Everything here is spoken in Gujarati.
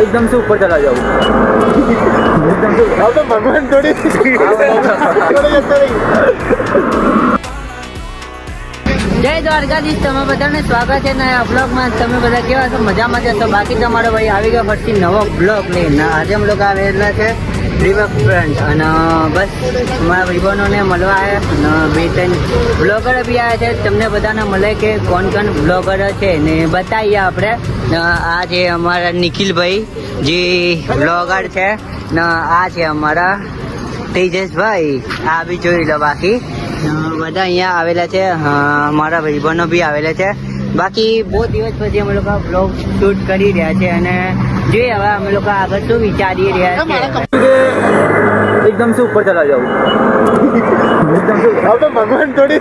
एकदम से ऊपर चला जाऊँ एकदम से अब तो भगवान थोड़ी જય દ્વારકાધીશ, તમે બધાને સ્વાગત છે નયા બ્લોગમાં. તમે બધા કેવા છો? મજામાં જશો? બાકી તમારો ભાઈ આવી ગયો ફરતી નવો બ્લોગ લઈને. આજે અમે લોકો આવેલા છે રીવર ફ્રન્ટ અને બસ અમારા ભાઈબંધોને મળવા આવ્યા અને બે ત્રણ બ્લોગર બી આવ્યા છે. તમને બધાને મળે કે કોણ કોણ બ્લોગર છે ને બતાવીએ આપણે. આ છે અમારા નિખિલભાઈ જે બ્લોગર છે ને આ છે અમારા તેજસભાઈ. આ બી જોઈ લો. બાકી બધા અહીંયા આવેલા છે, મારા ભાઈબંધો બી આવેલા છે. બાકી બહુ દિવસ પછી અમે લોકો બ્લોગ શૂટ કરી રહ્યા છે અને જોઈએ હવે અમે લોકો આગળ શું વિચારી રહ્યા છે. एकदम से ऊपर चला जाऊँ एकदम से अब तो भगवान थोड़ी